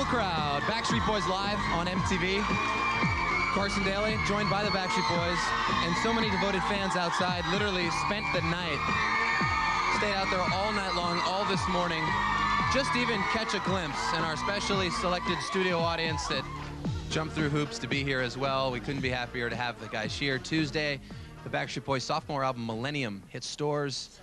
crowd. Backstreet Boys live on MTV. Carson Daly, joined by the Backstreet Boys, and so many devoted fans outside, literally spent the night. Stayed out there all night long, all this morning, just to even catch a glimpse. And our specially selected studio audience that jumped through hoops to be here as well. We couldn't be happier to have the guys here. Tuesday, the Backstreet Boys' sophomore album, Millennium, hit stores.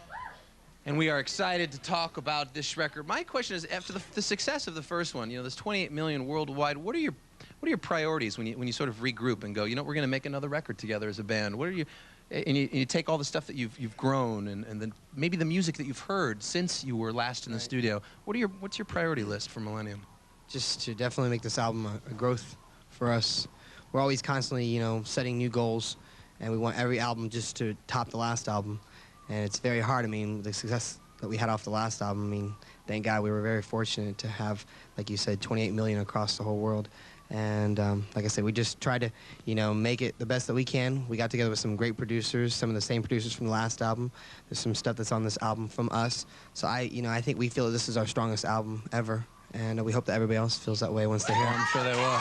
And we are excited to talk about this record. My question is, after the success of the first one, you know, there's 28 million worldwide, what are your priorities when you sort of regroup and go, you know, we're going to make another record together as a band? What are you, and you take all the stuff that you've grown and then maybe the music that you've heard since you were last in the studio. What's your priority list for Millennium? Just to definitely make this album a growth for us. We're always constantly, you know, setting new goals, and we want every album just to top the last album. And it's very hard. I mean, the success that we had off the last album, I mean, thank God we were very fortunate to have, like you said, 28 million across the whole world. And like I said, we just tried to, you know, make it the best that we can. We got together with some great producers, some of the same producers from the last album. There's some stuff that's on this album from us. So I think we feel that this is our strongest album ever. And we hope that everybody else feels that way once they hear it. I'm sure they will.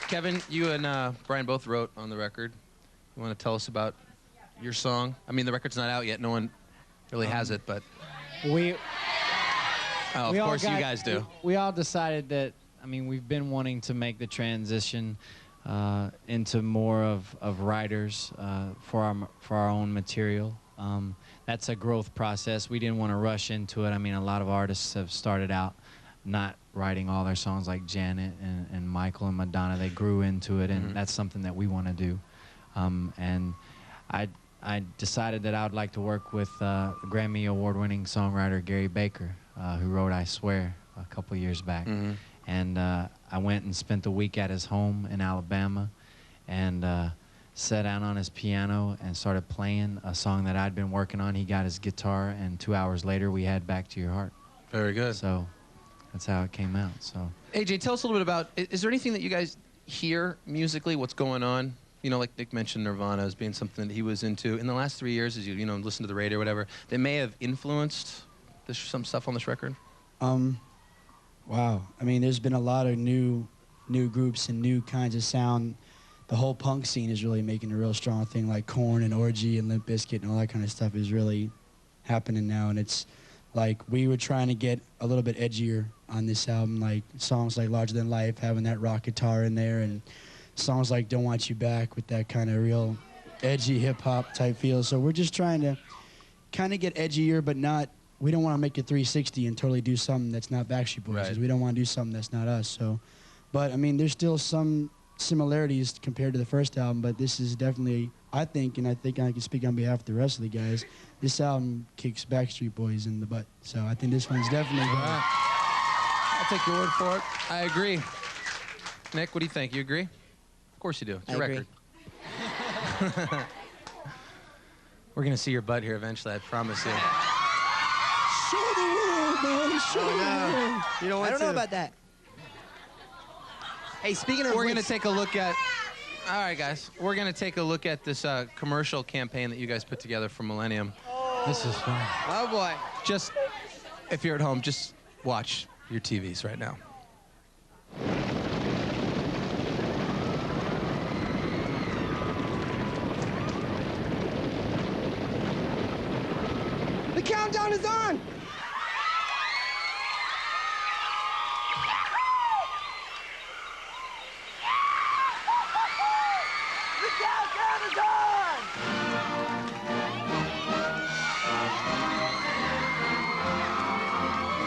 Kevin, you and Brian both wrote on the record. You want to tell us about your song? I mean, the record's not out yet. No one really has it, but... Oh, of course you guys do. We all decided that, I mean, we've been wanting to make the transition into more of writers for our own material. That's a growth process. We didn't want to rush into it. I mean, a lot of artists have started out not writing all their songs, like Janet and Michael and Madonna. They grew into it, and that's something that we want to do. And I decided that I would like to work with Grammy Award-winning songwriter Gary Baker, who wrote I Swear a couple years back. And I went and spent a week at his home in Alabama and sat down on his piano and started playing a song that I'd been working on. He got his guitar, and 2 hours later we had Back to Your Heart. Very good. So that's how it came out. So AJ, tell us a little bit about, is there anything that you guys hear musically, what's going on? You know, like Nick mentioned Nirvana as being something that he was into. In the last 3 years, as you know, listen to the radio or whatever, that may have influenced some stuff on this record? Wow. I mean, there's been a lot of new groups and new kinds of sound. The whole punk scene is really making a real strong thing, like Korn and Orgy and Limp Bizkit and all that kind of stuff is really happening now. And it's like we were trying to get a little bit edgier on this album, like songs like Larger Than Life, having that rock guitar in there, and songs like Don't Want You Back with that kind of real edgy hip-hop type feel. So we're just trying to kind of get edgier, but not, we don't want to make it 360 and totally do something that's not Backstreet Boys. Right. We don't want to do something that's not us. So, but I mean, there's still some similarities compared to the first album, but this is definitely, I think, and I think I can speak on behalf of the rest of the guys, this album kicks Backstreet Boys in the butt. So I think this one's definitely good. I'll take your word for it. I agree. Nick, what do you think? You agree? Of course you do. It's your record. We're going to see your butt here eventually, I promise you. Show the world, man. Show the world. You don't want I don't know about that. Hey, speaking of We're going to take a look at... All right, guys. We're going to take a look at this commercial campaign that you guys put together for Millennium. this is fun. Oh, boy. Just, if you're at home, just watch your TVs right now. The countdown is on. The countdown is on.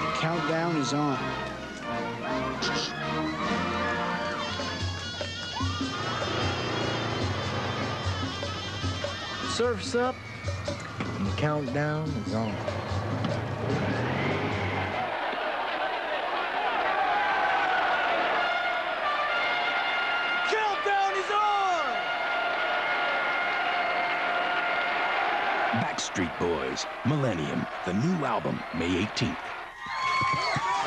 The countdown is on. Surf's up, and the countdown is on. Countdown is on. Backstreet Boys, Millennium, the new album, May 18th.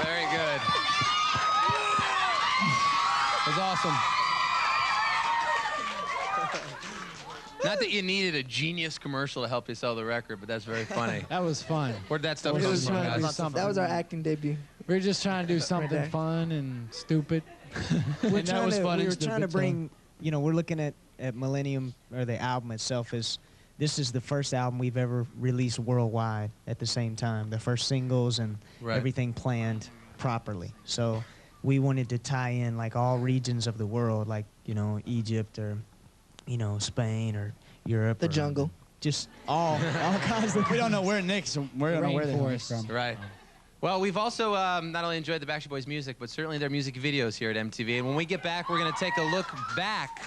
Very good. It was awesome. Not that you needed a genius commercial to help you sell the record, but that's very funny. That was fun. Where'd that stuff It come was from, trying to do guys? something. That was our acting debut. We were just trying to do something there. fun and stupid. We And that was fun we and were trying to stupid, bring, you know, we're looking at Millennium, or the album itself, is this is the first album we've ever released worldwide at the same time. The first singles and Right. everything planned properly. So we wanted to tie in like all regions of the world, like, you know, Egypt or, you know, Spain or Europe. The or jungle. Just all kinds of. We don't know where Nick's. We don't know where they're coming Rainforest. from. Right. Well, we've also not only enjoyed the Backstreet Boys music, but certainly their music videos here at MTV. And when we get back, we're going to take a look back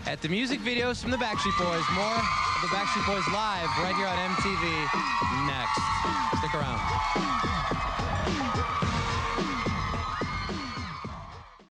at the music videos from the Backstreet Boys. More of the Backstreet Boys live right here on MTV next. Stick around.